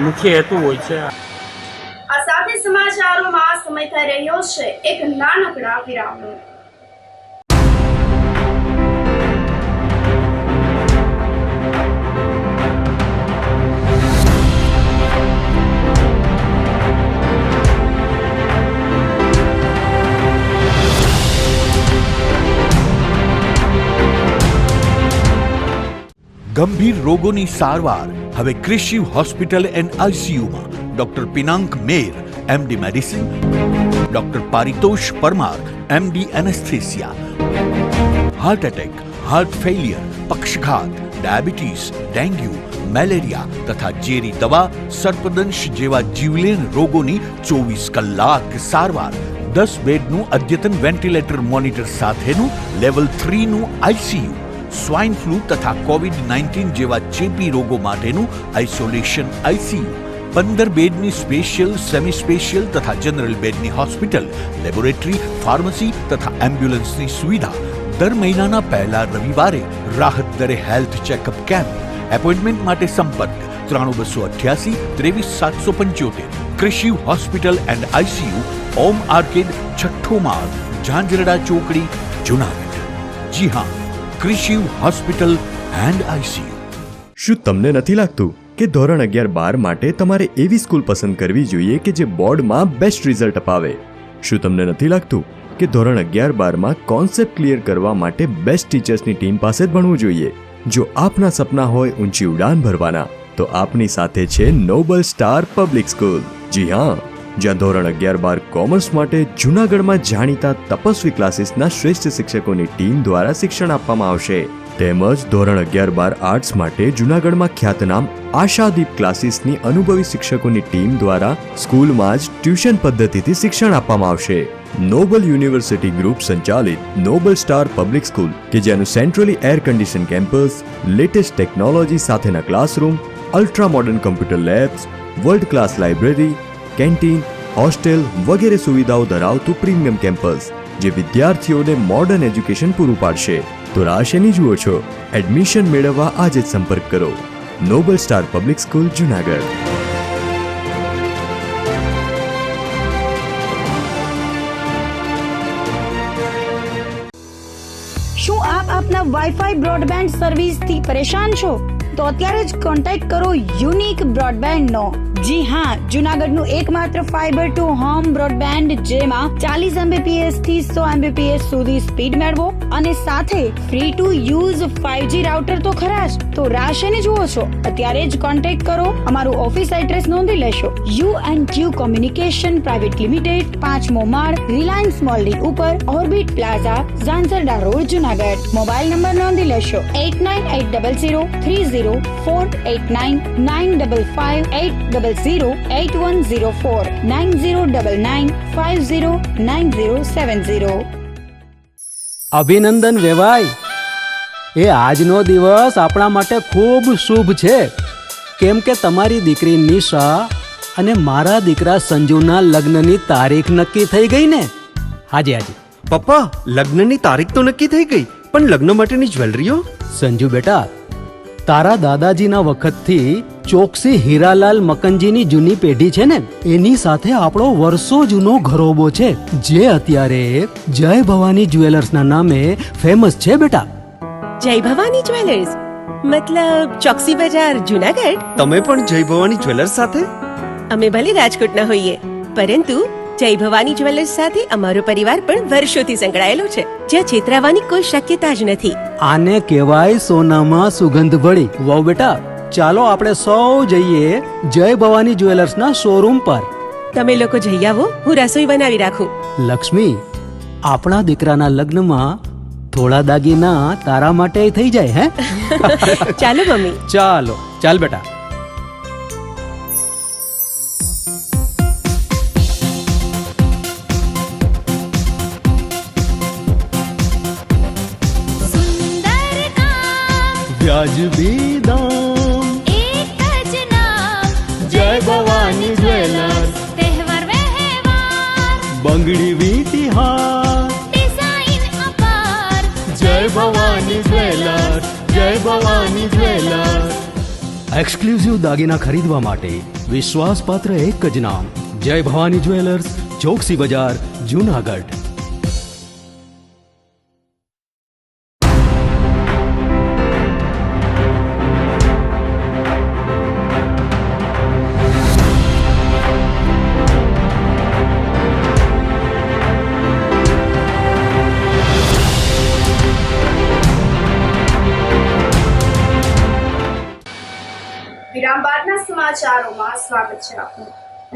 મુખ્ય હેતુ હોય છે. આ સાથે સમાચારોમાં સમય થઈ રહ્યો છે એક નાનકડા વિરામનો. ગંભીર રોગોની સારવાર હવે કૃષિ હોસ્પિટલ એન્ડ આઈસીયુમાં doctor Pinank Mer, MD medicine, doctor Paritosh Parmar, MD anaesthesia, heart attack, heart failure, પક્ષઘાત, ડાયાબિટીસ, ડેન્ગ્યુ, મેલેરિયા તથા ઝેરી દવા, સર્પદંશ જેવા જીવલેણ રોગોની 24 કલાક સારવાર, 10 બેડનું અદ્યતન વેન્ટિલેટર મોનિટર સાથેનું લેવલ 3નું આઈસીયુ, સ્વાઇન ફ્લૂ તથા કોવિડ-19 જેવા ચેપી રોગો માટેનું આઇસોલેશન આઈસીયુ, 15 બેડની સ્પેશિયલ, સેમી સ્પેશિયલ તથા જનરલ બેડની હોસ્પિટલ, લેબોરેટરી, ફાર્મસી તથા એમ્બ્યુલન્સની સુવિધા, દર મહિનાના પહેલા રવિવારે રાહત દરે હેલ્થ ચેકઅપ કેમ્પ. એપોઇન્ટમેન્ટ માટે સંપર્ક 9288 23775. કૃષિ hospital and ICU, Om arcade, છઠ્ઠો માળ, ઝાંઝરડા ચોકડી, જુનાગઢ. જી હા, કૃષિ હોસ્પિટલ એન્ડ આઈસીયુ. શું તમને નથી લાગતું કે ધોરણ 11-12 માટે તમારે એવી સ્કૂલ પસંદ કરવી જોઈએ કે જે બોર્ડમાં બેસ્ટ રિઝલ્ટ અપાવે? શું તમને નથી લાગતું કે ધોરણ 11-12માં કોન્સેપ્ટ ક્લિયર કરવા માટે બેસ્ટ ટીચર્સની ટીમ પાસે જ ભણવું જોઈએ? જો આપના સપના હોય ઊંચી ઉડાન ભરવાના, તો આપની સાથે છે નોબલ સ્ટાર પબ્લિક સ્કૂલ. જી હા, જ્યાં ધોરણ 11-12 કોમર્સ માટે જૂનાગઢમાં જાણીતા તપસ્વી ક્લાસીસના શ્રેષ્ઠ શિક્ષકોની ટીમ દ્વારા શિક્ષણ આપવામાં આવશે. તેમજ ધોરણ 11-12 આર્ટ્સ માટે જૂનાગઢમાં ખ્યાતનામ આશાદીપ ક્લાસીસની અનુભવી શિક્ષકોની ટીમ દ્વારા સ્કૂલમાં જ ટ્યુશન પદ્ધતિથી શિક્ષણ આપવામાં આવશે. નોબલ યુનિવર્સિટી ગ્રુપ સંચાલિત નોબલ સ્ટાર પબ્લિક સ્કૂલ કે જેનું centrally air condition campus, latest technology સાથેના classroom, ultra modern computer labs, world class library, canteen, hostel વગેરે સુવિધાઓ ધરાવતું પ્રીમિયમ કેમ્પસ જે વિદ્યાર્થીઓને મોડર્ન એજ્યુકેશન પૂરું પાડશે. તો રાહ શેની જુઓ છો? એડમિશન મેળવવા આજે જ સંપર્ક કરો. Noble star public school, Junagadh. શું આપ આપના વાઈફાઈ બ્રોડબેન્ડ સર્વિસથી પરેશાન છો? તો અત્યારે જ કોન્ટેક્ટ કરો યુનિક બ્રોડબેન્ડ નો. જી હા, જુનાગઢનું એકમાત્ર ફાઈબર ટુ હોમ બ્રોડબેન્ડ જેમાં 40 Mbps થી 100 Mbps સુધી સ્પીડ મેળવો અને સાથે free to use 5G router તો ખરા જ. તો રાહ શેની જુઓ છો? અત્યારે જ કોન્ટેક્ટ કરો. અમારું ઓફિસ એડ્રેસ નોંધી લેશો. U&Q કોમ્યુનિકેશન પ્રાઇવેટ લિમિટેડ, 5મો માળ, રિલાયન્સ મોલની ઉપર, orbit plaza, Zanzarda road, Junagadh. Mobile number નોંધી લેશો 89803048995580808104 9099509070. અભિનંદન વેવાય. એ આજનો દિવસ આપણા માટે ખૂબ શુભ છે, કેમ કે તમારી દીકરી નિશા અને મારા દીકરા સંજુના લગ્નની તારીખ નક્કી થઈ ગઈ ને. હાજી હાજી, પપ્પા લગ્નની તારીખ તો નક્કી થઈ ગઈ, પણ લગ્ન માટેની જ્વેલરીઓ? સંજુ બેટા, તારા દાદાજીના વખતથી ચોકસી હીરાલાલ મકનજીની જૂની પેઢી છે ને, એની સાથે આપણો વર્ષો જૂનો ઘરોબો છે, જે અત્યારે જય ભવાની જ્વેલર્સના નામે ફેમસ છે બેટા. જય ભવાની જ્વેલર્સ મતલબ ચોકસી બજાર જુનાગઢ? તમે પણ જય ભવાની જ્વેલર્સ સાથે? અમે ભલે રાજકોટના હોઈએ, પરંતુ જય ભવાની જ્વેલર્સ સાથે અમારો પરિવાર પણ વર્ષોથી સંકળાયેલો છે, જ્યાં છેતરાવાની કોઈ શક્યતા જ નથી. આને કહેવાય સોનામાં સુગંધ ભળી. વાવ બેટા, ચાલો આપણે સૌ જઈએ જય ભવાની જ્વેલર્સના શોરૂમ પર. તમે લોકો જઈ આવો, હું રસોઈ બનાવી રાખું. લક્ષ્મી, આપણા દીકરાના લગ્નમાં થોડા દાગીના તારા માટે થઈ જાય હે? ચાલો મમ્મી. ચાલો ચાલ બેટા. વ્યાજબી દામ, एक જ नाम જય ભવાની જ્વેલર્સ. તહેવાર વ્યવહાર બંગડી વીટી હાર, ડિઝાઇન અપાર જય ભવાની જ્વેલર્સ, જય ભવાની જ્વેલર્સ. એક્સક્લુઝિવ દાગીના ખરીદવા માટે વિશ્વાસપાત્ર એક જ નામ, જય ભવાની જ્વેલર્સ, ચોકસી બજાર, જુનાગઢ. વિરામ બાદના સમાચારોમાં સ્વાગત છે આપનું.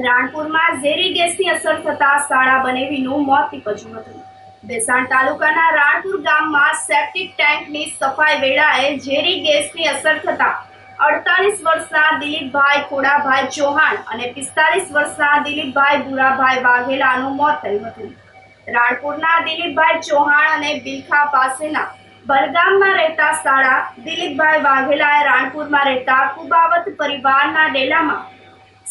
રાણપુરમાં ઝેરી ગેસની અસર થતા શાળા બનેવીનું મોત નીપજ્યું હતું. ભેસાણ તાલુકાના રાણપુર ગામમાં સેપ્ટિક ટેન્કની સફાઈ વેળાએ ઝેરી ગેસની અસર થતા 48 વર્ષના દિલીપભાઈ ખોડાભાઈ ચૌહાણ અને 45 વર્ષના દિલીપભાઈ ભૂરાભાઈ વાઘેલાનું મોત થયું હતું. રાણપુરના દિલીપભાઈ ચૌહાણ અને બિલખા પાસેના બલગામમાં રહેતા શાળા દિલીપભાઈ વાઘેલાએ રાણપુરમાં રહેતા કુબાવત પરિવારના ડેલામાં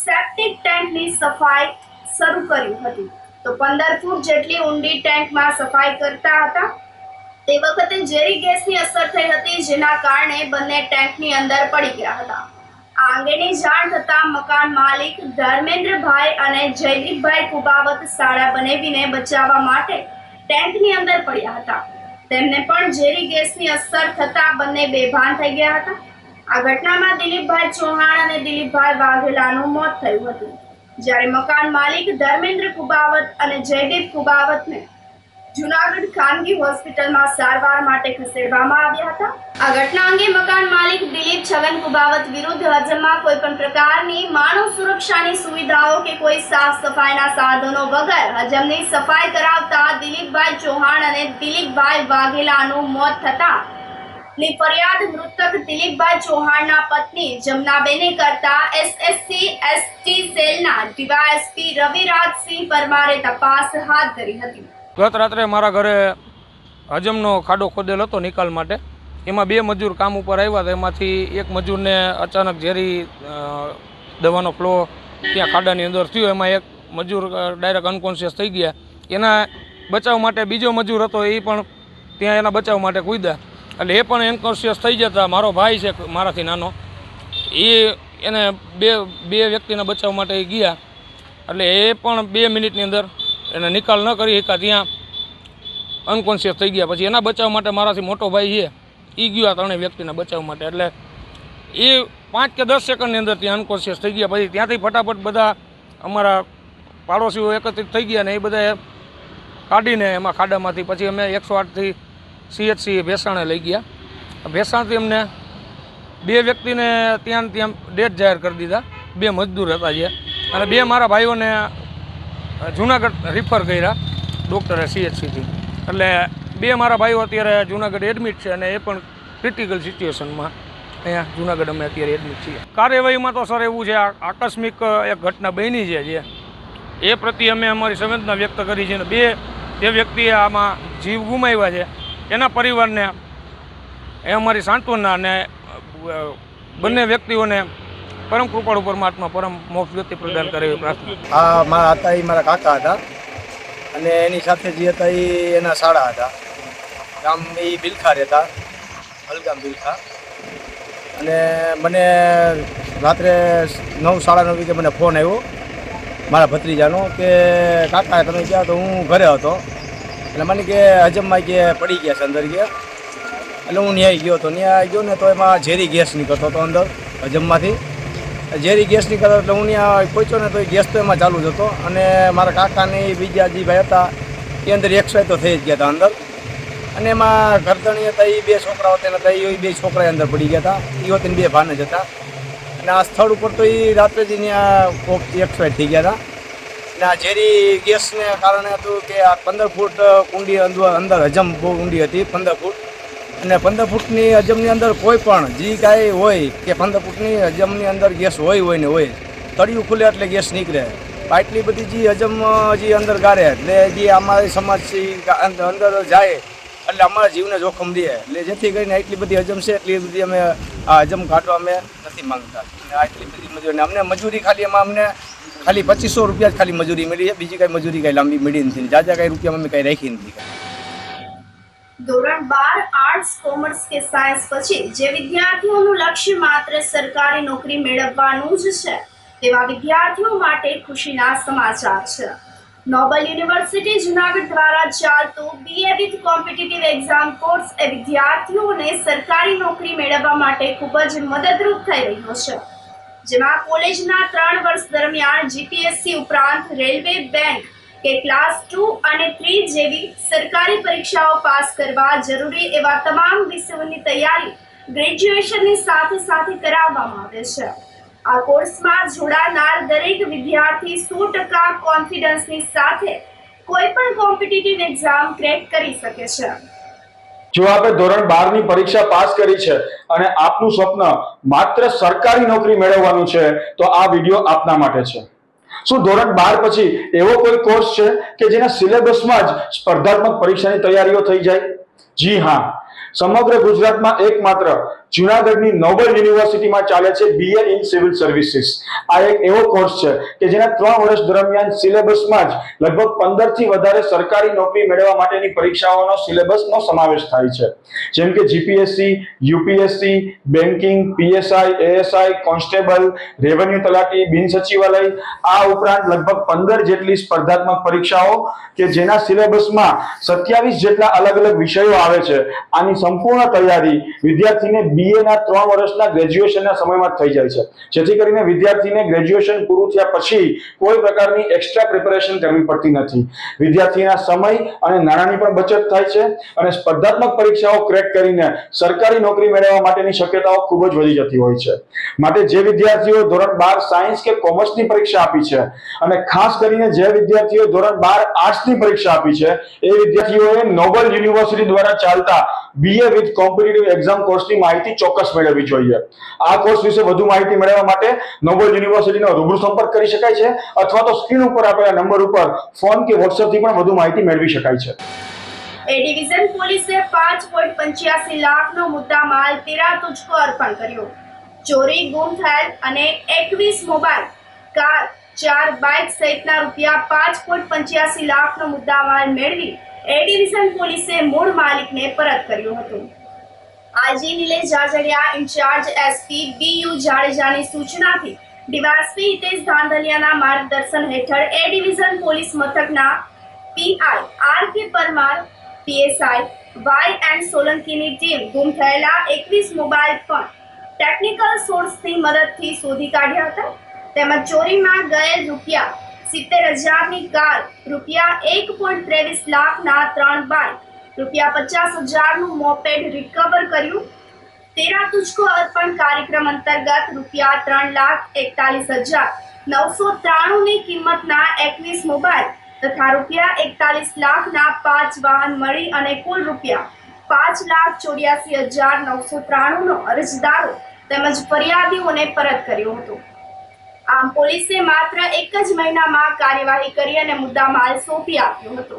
સેપ્ટિક ટેન્કની સફાઈ શરૂ કરી હતી. તો 15 ફૂટ જેટલી ઊંડી ટેન્કમાં સફાઈ કરતા હતા તે વખતે ઝેરી ગેસની અસર થઈ હતી, જેના કારણે બંને ટેન્કની અંદર પડી ગયા હતા. આ અંગેની જાણ થતાં મકાન માલિક ધર્મેન્દ્રભાઈ અને જયદીપભાઈ કુબાવત શાળા બનેવીને બચાવવા માટે ટેન્કની અંદર પડ્યા હતા. તેમને પણ ઝેરી ગેસની અસર થતા બંને બેભાન થઈ ગયા હતા. આ ઘટનામાં દિલીપભાઈ ચૌહાણ અને દિલીપભાઈ વાઘેલાનું મોત થયું હતું, જ્યારે મકાન માલિક ધર્મેન્દ્ર કુબાવત અને જયદીપ કુબાવતને જુનાગઢ ખાનગી હોસ્પિટલમાં સારવાર માટે ખસેડવામાં આવ્યા હતા. આ ઘટના અંગે મકાન માલિક દિલીપ છગન કુબાવત વિરુદ્ધ હજમમાં કોઈ પણ પ્રકારની માનવ સુરક્ષાની સુવિધાઓ કે કોઈ સાફ સફાઈના સાધનો વગર હજમની સફાઈ કરાવતા દિલીપભાઈ ચૌહાણ અને દિલીપભાઈ વાઘેલાનું મોત થતા ની ફરિયાદ મૃતક દિલીપભાઈ ચૌહાણના પત્ની જમનાબેને કરતા એસએસસી એસટી સેલના ડીવાયએસપી રવિરાજસિંહ પરમારે તપાસ હાથ ધરી હતી. ગત રાત્રે મારા ઘરે હજમનો ખાડો ખોદેલ હતો નિકાલ માટે. એમાં 2 મજૂર કામ ઉપર આવ્યા હતા. એમાંથી એક મજૂરને અચાનક ઝેરી દવાનો ફ્લો ત્યાં ખાડાની અંદર થયો. એમાં એક મજૂર ડાયરેક્ટ અનકોન્શિયસ થઈ ગયા. એના બચાવ માટે બીજો મજૂર હતો, એ પણ ત્યાં એના બચાવ માટે કૂદ્યા. એટલે એ પણ અનકોન્શિયસ થઈ જતા મારો ભાઈ છે મારાથી નાનો, એને બે વ્યક્તિના બચાવ માટે ગયા. એટલે એ પણ 2 મિનિટની અંદર એને નિકાલ ન કરી શક્યા, ત્યાં અનકોન્શિયસ થઈ ગયા. પછી એના બચાવ માટે મારાથી મોટો ભાઈ છે એ ગયો આ 3 વ્યક્તિના બચાવ માટે. એટલે એ 5 કે 10 સેકન્ડની અંદર ત્યાં અનકોન્શિયસ થઈ ગયા. પછી ત્યાંથી ફટાફટ બધા અમારા પાડોશીઓ એકત્રિત થઈ ગયા ને એ બધાએ કાઢીને એમાં ખાડામાંથી પછી અમે 108થી CHC ભેસાણે લઈ ગયા. ભેસાણથી અમને 2 વ્યક્તિને ત્યાં ડેથ જાહેર કરી દીધા. 2 મજદૂર હતા જે, અને 2 મારા ભાઈઓને જુનાગઢ રિફર કર્યા ડૉક્ટરે CHCથી. એટલે 2 મારા ભાઈઓ અત્યારે જુનાગઢ એડમિટ છે અને એ પણ ક્રિટિકલ સિચ્યુએશનમાં અહીંયા જુનાગઢ અમે અત્યારે એડમિટ છીએ. કાર્યવાહીમાં તો સર એવું છે, આકસ્મિક એક ઘટના બની છે જે એ પ્રત્યે અમે અમારી સંવેદના વ્યક્ત કરી છે. અને 2 જે વ્યક્તિએ આમાં જીવ ગુમાવ્યા છે એના પરિવારને એ અમારી સાંત્વના અને બંને વ્યક્તિઓને પરમ કૃપાળુ પરમાત્મા પરમ મોક્ષ ગતિ પ્રદાન કરે એવી પ્રાર્થના. આ મારા હતા, એ મારા કાકા હતા અને એની સાથે જે હતા એ એના શાળા હતા. ગામ એ બિલખા રહેતા, હલગામ બિલખા. અને મને રાત્રે 9:30 મને ફોન આવ્યો મારા ભત્રીજાનો કે કાકા તમે ગયા? તો હું ઘરે હતો. એટલે મને કે હજમમાં કે પડી ગયા છે અંદર ગયા. એટલે હું ન્યાય ગયો હતો. ન્યાય ગયો ને તો એમાં ઝેરી ગેસ નીકળતો હતો અંદર હજમમાંથી. ઝેરી ગેસ નીકળતો એટલે હું ત્યાં પહોંચ્યો ને તો એ ગેસ તો એમાં ચાલુ જ હતો. અને મારા કાકાને બીજા જે ભાઈ હતા એ અંદર એક્સપાયર તો થઈ જ ગયા હતા અંદર. અને એમાં ગરદણી હતા એ 2 છોકરાઓ હતા એ 2 છોકરા અંદર પડી ગયા હતા. એ વખતે 2 ભાન જ હતા. અને આ સ્થળ ઉપર તો એ રાત્રે જ ત્યાં એક્સપાયર થઈ ગયા હતા. અને આ ઝેરી ગેસને કારણે હતું કે આ 15 ફૂટ કુંડી અંદર હજમ બહુ ઊંડી હતી, 15 ફૂટ. અને 15 ફૂટની હજમની અંદર કોઈ પણ જે કાંઈ હોય કે 15 ફૂટની હજમની અંદર ગેસ હોય ને હોય. તળિયું ખુલે એટલે ગેસ નીકળે. આટલી બધી જે હજમ જે અંદર ગાળે એટલે જે અમારી સમાજ અંદર જાય એટલે અમારા જીવને જોખમ દે. એટલે જેથી કરીને આટલી બધી હજમ છે એટલી બધી અમે આ હજમ કાઢવા અમે નથી માંગતા. અને આટલી બધી મજૂરી અમને મજૂરી ખાલી એમાં અમને ખાલી 2500 રૂપિયા જ ખાલી મજૂરી મળી છે. બીજી કાંઈ મજૂરી કાંઈ લાંબી મળી નથી. જાજા કાંઈ રૂપિયા અમે કાંઈ રાખી નથી. ધોરણ 12 આર્ટ્સ, કોમર્સ કે સાયન્સ પછી જે વિદ્યાર્થીઓનું લક્ષ્ય માત્ર સરકારી નોકરી મેળવવાનું જ છે તેવા વિદ્યાર્થીઓ માટે ખુશીના સમાચાર છે. નોબલ યુનિવર્સિટી જૂનાગઢ દ્વારા ચાલતો BA with competitive exam course એ વિદ્યાર્થીઓને સરકારી નોકરી મેળવવા માટે ખૂબ જ મદદરૂપ થઈ રહ્યો છે. જેમાં કોલેજના 3 વર્ષ દરમિયાન GPSC ઉપરાંત રેલવે, બેંક કે ક્લાસ 2 અને 3 જેવી સરકારી પરીક્ષાઓ પાસ કરવા જરૂરી એવા તમામ વિષયોની તૈયારી ગ્રેજ્યુએશનની સાથે સાથે કરાવવામાં આવે છે. આ કોર્સમાં જોડાનાર દરેક વિદ્યાર્થી 100% કોન્ફિડન્સની સાથે કોઈ પણ કોમ્પિટિટિવ એક્ઝામ ક્રેક કરી શકે છે. જો આપણે ધોરણ 12 ની પરીક્ષા પાસ કરી છે અને આપનું સ્વપ્ન માત્ર સરકારી નોકરી મેળવવાનું છે તો આ વિડિયો આપના માટે છે. શું ધોરણ 12 પછી એવો કોઈ કોર્સ છે કે જેના સિલેબસમાં જ સ્પર્ધાત્મક પરીક્ષાની તૈયારીઓ થઈ જાય? જી હા, સમગ્ર ગુજરાતમાં એકમાત્ર જૂનાગઢની નોબલ યુનિવર્સિટીમાં ચાલે છે BA ઇન સિવિલ સર્વિસીસ. આ એક એવો કોર્સ છે કે જેના 3 વર્ષ દરમિયાન સિલેબસમાં જ લગભગ 15 થી વધારે સરકારી નોકરી મેળવવા માટેની પરીક્ષાઓનો સિલેબસનો સમાવેશ થાય છે. જેમ કે GPSC, UPSC, banking, PSI, ASI, constable, revenue તલાટી, બિન સચિવાલય, આ ઉપરાંત લગભગ 15 જેટલી સ્પર્ધાત્મક પરીક્ષાઓ કે જેના સિલેબસમાં 27 જેટલા અલગ અલગ વિષયો આવે છે. આની સંપૂર્ણ તૈયારી વિદ્યાર્થીને BA ના 3 વર્ષના ગ્રેજ્યુએશનના સમયમાં થઈ જાય છે. જેથી કરીને વિદ્યાર્થીને ગ્રેજ્યુએશન પૂરું થયા પછી કોઈ પ્રકારની એક્સ્ટ્રા પ્રિપેરેશન કરવી પડતી નથી. વિદ્યાર્થીના સમય અને નાણાંની પણ બચત થાય છે અને સ્પર્ધાત્મક પરીક્ષાઓ ક્રેક કરીને સરકારી નોકરી મેળવવા માટેની શક્યતાઓ ખૂબ જ વધી જતી હોય છે. માટે જે વિદ્યાર્થીઓ ધોરણ 12 સાયન્સ કે કોમર્સની પરીક્ષા આપી છે અને ખાસ કરીને જે વિદ્યાર્થીઓ ધોરણ 12 આર્ટ્સની પરીક્ષા આપી છે એ વિદ્યાર્થીઓએ નોબલ યુનિવર્સિટી દ્વારા ચાલતા BA વિથ કોમ્પિટિટિવ એક્ઝામ કોર્સની માહિતી ચોક્કસ મેળવવી જોઈએ. આ કોર્સ વિશે વધુ માહિતી મેળવવા માટે નોબલ યુનિવર્સિટીનો રૂબરૂ સંપર્ક કરી શકાય છે અથવા તો સ્ક્રીન ઉપર આપેલા નંબર ઉપર ફોન કે WhatsApp થી પણ વધુ માહિતી મેળવી શકાય છે. એ ડિવિઝન પોલીસે 5.85 લાખનો મુદ્દામાલ તેરા તુજકો અર્પણ કર્યો. ચોરી, ગુમ થયેલ અને 21 મોબાઈલ, કાર, 4 બાઇક સહિતના રૂપિયા 5.85 લાખનો મુદ્દામાલ મેળવી એ ડિવિઝન પોલીસે મૂળ માલિકને પરત કર્યો હતો. Aji Nilesh Jajadiya incharge SP BU જાડેજાની સૂચનાથી ડીવાયએસપી હિતેશ ધાંધલિયાના માર્ગદર્શન હેઠળ એ ડિવિઝન પોલીસ મથકના PI RK Parmar, PSI YN સોલંકીની ટીમ ગુમ થયેલા 21 મોબાઈલ ફોન ટેકનિકલ સોર્સની મદદથી શોધી કાઢ્યા હતા. તેમજ ચોરીમાં ગયેલ રૂપિયા 70,000ની કાર, રૂપિયા 1.23 લાખના 3 બાઇક, રૂપિયા 50,000નું મોપેડ રિકવર કર્યું. તેરા તુજકો અર્પણ કાર્યક્રમ અંતર્ગત રૂપિયા 3,41,993ની કિંમતના 21 મોબાઈલ તથા રૂપિયા 41 લાખના 5 વાહન મળી અને કુલ રૂપિયા 5,84,993નો અરજદારો તેમજ ફરિયાદીઓને પરત કર્યો હતો. આમ પોલીસે માત્ર 1 જ મહિનામાં કાર્યવાહી કરી અને મુદ્દામાલ સોંપી આપ્યો હતો.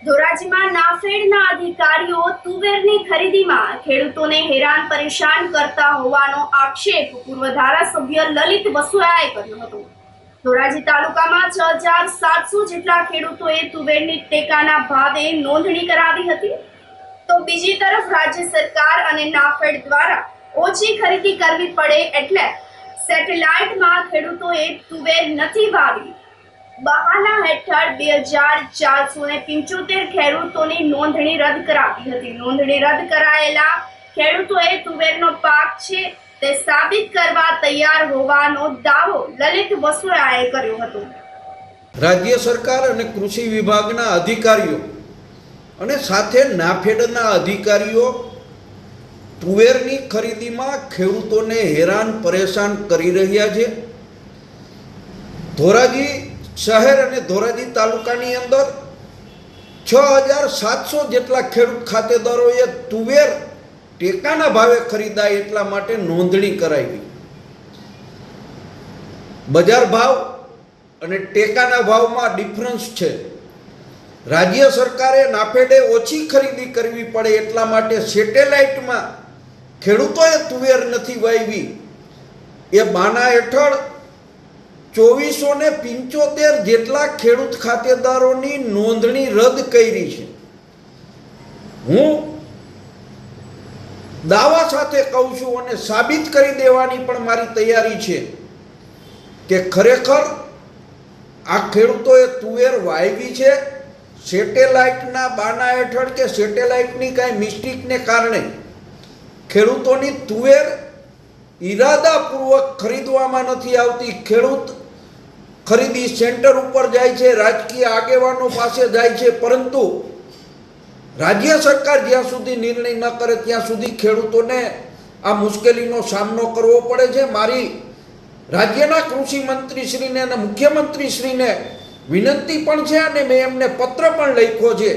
ધોરાજીમાં નાફેડના અધિકારીઓ તુવેરની ખરીદીમાં ખેડૂતોને હેરાન પરેશાન કરતા હોવાનો આક્ષેપ પૂર્વ ધારાસભ્ય લલિત વસોયાએ કર્યો હતો. ધોરાજી તાલુકામાં 6,700 જેટલા ખેડૂતોએ તુવેરની ટેકાના ભાવે નોંધણી કરાવી હતી, તો બીજી તરફ રાજ્ય સરકાર અને નાફેડ દ્વારા ઓછી ખરીદી કરવી પડે એટલે સેટેલાઇટમાં ખેડૂતોએ તુવેર નથી વાવી. બહાના હેઠળ 2,475 ખેડૂતોની નોંધણી રદ કરાવી હતી. નોંધણી રદ કરાયેલા ખેડૂતોએ તુવેરનો પાક છે તે સાબિત કરવા તૈયાર હોવાનો દાવો લલિત વસોયાએ કર્યો હતો. રાજ્ય સરકાર અને કૃષિ વિભાગના અધિકારીઓ અને સાથે નાફેડના અધિકારીઓ તુવેરની ખરીદીમાં ખેડૂતોને હેરાન પરેશાન કરી રહ્યા છે. ધોરાજી શહેર અને ધોરાજી તાલુકાની અંદર 6,700 જેટલા ખેડૂત ખાતેદારોએ તુવેર ટેકાના ભાવે ખરીદાય એટલા માટે નોંધણી કરાવી. બજાર ભાવ અને ટેકાના ભાવમાં ડિફરન્સ છે. રાજ્ય સરકારે નાફેડે ઓછી ખરીદી કરવી પડે એટલા માટે સેટેલાઇટમાં ખેડૂતોએ તુવેર નથી વાવી એ બાના હેઠળ 2,475 જેટલા ખેડૂત ખાતેદારોની નોંધણી રદ કરી છે. હું દાવા સાથે કહું છું અને સાબિત કરી દેવાની પણ મારી તૈયારી છે કે ખરેખર આ ખેડૂતોએ તુવેર વાવી છે. સેટેલાઇટના બાના હેઠળ કે સેટેલાઇટની કાંઈ મિસ્ટેકને કારણે ખેડૂતોની તુવેર ઈરાદાપૂર્વક ખરીદવામાં નથી આવતી. ખેડૂત ખરીદી સેન્ટર ઉપર જાય છે, રાજકીય આગેવાનો પાસે જાય છે, પરંતુ રાજ્ય સરકાર જ્યાં સુધી નિર્ણય ન કરે ત્યાં સુધી ખેડૂતોને આ મુશ્કેલીનો સામનો કરવો પડે છે. મારી રાજ્યના કૃષિ મંત્રીશ્રીને અને મુખ્યમંત્રીશ્રીને વિનંતી પણ છે અને મેં એમને પત્ર પણ લખ્યો છે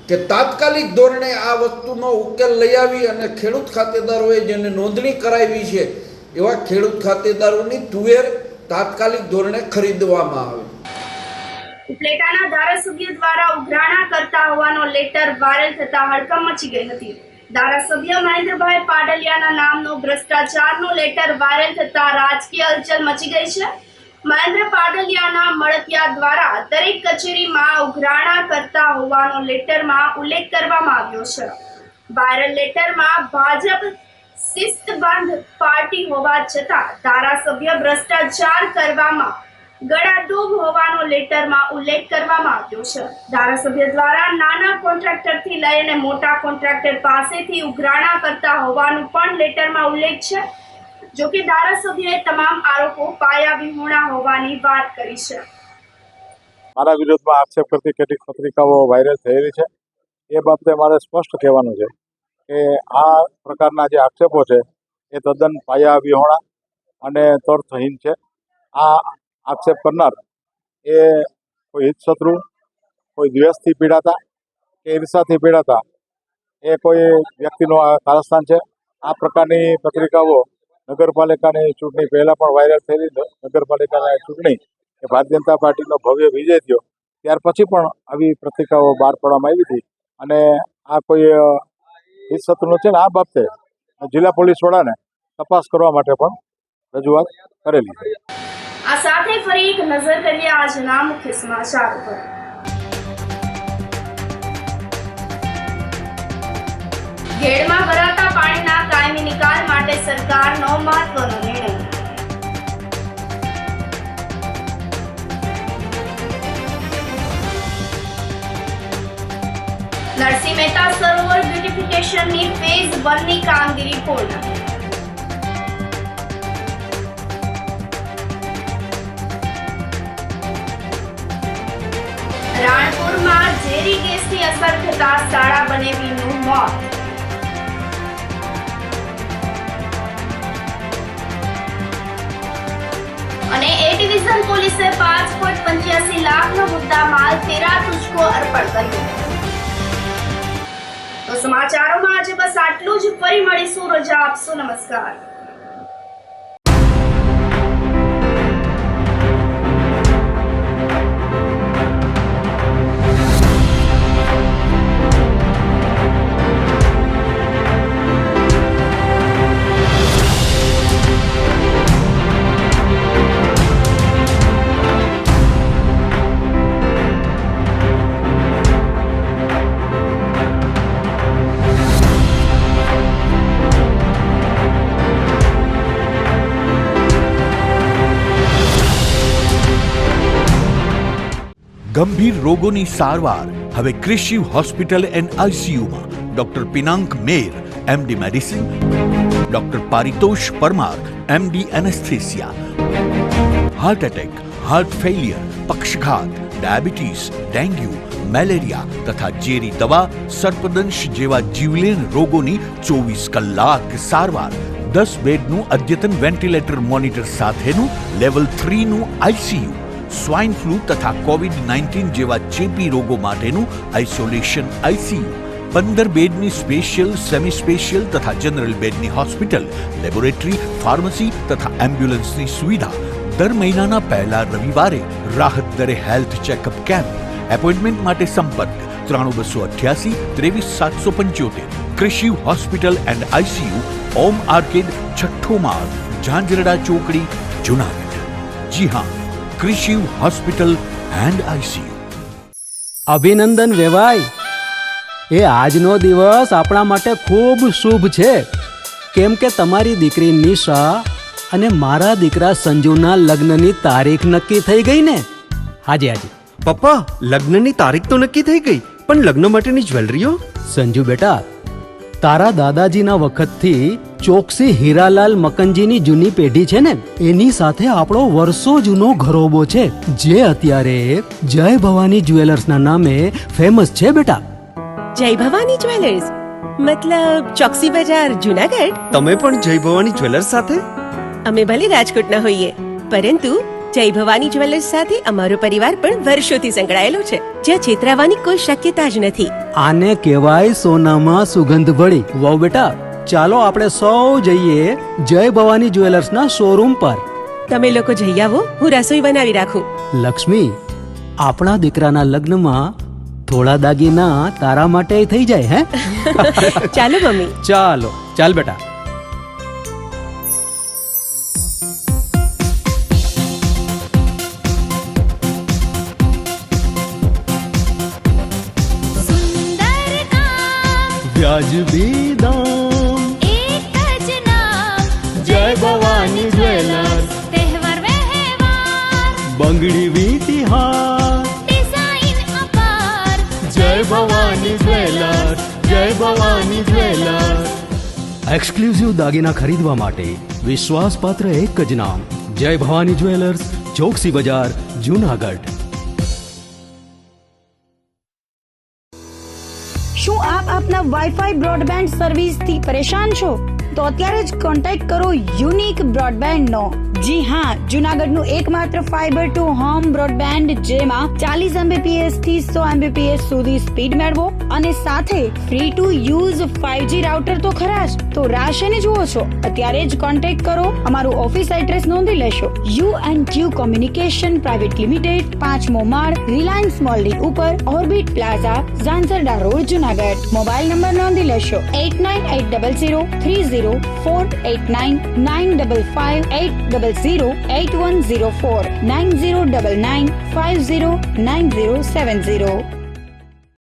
કે તાત્કાલિક ધોરણે આ વસ્તુનો ઉકેલ લઈ આવી અને ખેડૂત ખાતેદારોએ જેને નોંધણી કરાવી છે એવા ખેડૂત ખાતેદારોની તુવેર તાત્કાલિક ધોરણે ખરીદવામાં આવે. ઉપલેટાના ધારાસભ્ય દ્વારા ઉઘરાણા કરતા હોવાનો લેટર વાયરલ થતા હડકંપ મચી ગઈ હતી. ધારાસભ્ય મહેન્દ્રભાઈ પાડલિયાના નામનો ભ્રષ્ટાચારનો લેટર વાયરલ થતા રાજકીય હલચલ મચી ગઈ છે. મહેન્દ્ર પાડલિયાના મળતિયા દ્વારા દરેક કચેરીમાં ઉઘરાણા કરતા હોવાનો લેટરમાં ઉલ્લેખ કરવામાં આવ્યો છે. વાયરલ લેટરમાં ભાજપ શિસ્તબદ્ધ પાર્ટી હોવા છતાં ધારાસભ્ય ભ્રષ્ટાચાર કરવામાં ગળાડૂબ હોવાનો લેટરમાં ઉલ્લેખ કરવામાં આવ્યો છે. ધારાસભ્ય દ્વારા નાના કોન્ટ્રાક્ટરથી લઈને મોટા કોન્ટ્રાક્ટર પાસેથી ઉઘરાણા કરતા હોવાનું પણ લેટરમાં ઉલ્લેખ છે. જો કે ધારાસભ્યએ તમામ આરોપો પાયા વિહોણા હોવાની વાત કરી છે. મારા વિરોધમાં આક્ષેપ કરતી કેટલીક પત્રિકાઓ વાયરલ થયેલી છે. એ બાબતે મારે સ્પષ્ટ કહેવાનું છે કે આ પ્રકારના જે આક્ષેપો છે એ તદ્દન પાયા વિહોણા અને તર્કહીન છે. આ આક્ષેપ કરનાર એ કોઈ હિતશત્રુ, કોઈ દ્વેષથી પીડાતા કે ઈર્ષાથી પીડાતા એ કોઈ વ્યક્તિનું આ કારસ્તાન છે. આ પ્રકારની પત્રિકાઓ નગરપાલિકાની ચૂંટણી પહેલાં પણ વાયરલ થયેલી. નગરપાલિકાની ચૂંટણી એ ભારતીય જનતા પાર્ટીનો ભવ્ય વિજય થયો ત્યાર પછી પણ આવી પત્રિકાઓ બહાર પાડવામાં આવી હતી અને આ કોઈ હિતશત્રુ છે ને આ બાબતે જિલ્લા પોલીસ વડાને તપાસ કરવા માટે પણ રજૂઆત કરેલી છે. આ સાથે ફરી એક નજર કરીએ આજના મુખ્ય સમાચાર પર. ઘેડમાં ભરાતા પાણીના કાયમી નિકાલ માટે સરકારનો મહત્વનો નિર્ણય. નરસિંહ મહેતા સરોવર બ્યુટિફિકેશનની ફેઝ 1 ની કામગીરી પૂર્ણ. રાણપુરમાં ઝેરી ગેસની અસર થતા શાળા બનેવીનું મોત. અને એ ડિવિઝન પોલીસે 5.85 લાખનો મુદ્દા માલ તેરા તુજકો અર્પણ કર્યો. તો સમાચારોમાં આજે બસ આટલું જ. ફરી મળીશું. રજા આપશો. નમસ્કાર. ગંભીર રોગોની સારવાર હવે કૃષિ હોસ્પિટલ એન્ડ આઈસીયુમાં doctor Pinank Mer MD medicine, doctor Paritosh Parmar MD anaesthesia, heart attack, heart failure, પક્ષઘાત, ડાયાબિટીસ, ડેન્ગ્યુ, મેલેરિયા તથા ઝેરી દવા, સર્પદંશ જેવા જીવલેણ રોગોની 24 કલાક સારવાર, 10 બેડનું અદ્યતન વેન્ટિલેટર મોનિટર સાથેનું લેવલ 3નું આઈસીયુ, સ્વાઇન ફ્લૂ તથા કોવિડ-19 જેવા ચેપી રોગો માટેનું આઇસોલેશન આઈસીયુ, 15 બેડની સ્પેશિયલ, સેમી સ્પેશિયલ તથા જનરલ બેડની હોસ્પિટલ, લેબોરેટરી, ફાર્મસી તથા એમ્બ્યુલન્સની સુવિધા, દર મહિનાના પહેલા રવિવારે રાહત દરે હેલ્થ ચેકઅપ કેમ્પ. એપોઇન્ટમેન્ટ માટે સંપર્ક 9288 23775. કૃષિ hospital and ICU, Om arcade, છઠ્ઠો માળ, ઝાંઝરડા ચોકડી, જુનાગઢ. જી હા, કૃષિ હોસ્પિટલ એન્ડ આઈસીયુ. અભિનંદન વેવાય, એ આજનો દિવસ આપણા માટે ખૂબ શુભ છે, કેમ કે તમારી દીકરી નિશા અને મારા દીકરા સંજુના લગ્નની તારીખ નક્કી થઈ ગઈ ને. હાજી હાજી પપ્પા, લગ્નની તારીખ તો નક્કી થઈ ગઈ, પણ લગ્ન માટેની જ્વેલરીઓ? સંજુ બેટા, તારા દાદાજીના વખતથી ચોકસી હીરાલાલ મકનજીની જૂની પેઢી છે ને, એની સાથે આપણો વર્ષો જૂનો ઘરોબો છે, જે અત્યારે જય ભવાની જ્વેલર્સના નામે ફેમસ છે બેટા. જય ભવાની જ્વેલર્સ મતલબ ચોકસી બજાર, જુનાગઢ? તમે પણ જય ભવાની જ્વેલર્સ સાથે? અમે ભલે રાજકોટના હોઈએ, પરંતુ જય ભવાની જ્વેલર્સ સાથે અમારો પરિવાર પણ વર્ષોથી સંકળાયેલો છે, જ્યાં છેતરાવાની કોઈ શક્યતા જ નથી. આને કહેવાય સોનામાં સુગંધ ભળી. વાવ બેટા, ચાલો આપણે સૌ જઈએ જય ભવાની જ્વેલર્સના શોરૂમ પર. તમે લોકો જઈ આવો, હું રસોઈ બનાવી રાખું. લક્ષ્મી, આપણા દીકરાના લગ્નમાં થોડા દાગીના તારા માટે થઈ જાય હે? ચાલો મમ્મી. ચાલો ચાલ બેટા. વ્યાજબી દામ, એક જ નામ, જય ભવાની જ્વેલર્સ. તહેવાર વ્યવહાર, બંગડી વીટી હાર, ડિઝાઇન અપાર, જય ભવાની જ્વેલર્સ, જય ભવાની જ્વેલર્સ. એક્સક્લુઝિવ દાગીના ખરીદવા માટે વિશ્વાસપાત્ર એક જ નામ, જય ભવાની જ્વેલર્સ, ચોકસી બજાર, જુનાગઢ. શું આપ આપના વાઈફાઈ બ્રોડબેન્ડ સર્વિસથી પરેશાન છો? તો અત્યારે જ કોન્ટેક્ટ કરો યુનિક બ્રોડબેન્ડ નો. જી હા, જુનાગઢનું એકમાત્ર ફાઈબર ટુ હોમ બ્રોડબેન્ડ, જેમાં 40 Mbps થી 100 Mbps સુધી સ્પીડ મેળવો અને સાથે free to use 5G router તો ખરા જ. તો રાહ શેની જુઓ છો? અત્યારે જ કોન્ટેક્ટ કરો. અમારું ઓફિસ એડ્રેસ નોંધી લેશો. U&Q કોમ્યુનિકેશન પ્રાઇવેટ લિમિટેડ, 5મો માળ, રિલાયન્સ મોલની ઉપર, orbit plaza, Zanzarda road, Junagadh. Mobile number નોંધી લેશો 8980030489 95580808104 9099509070.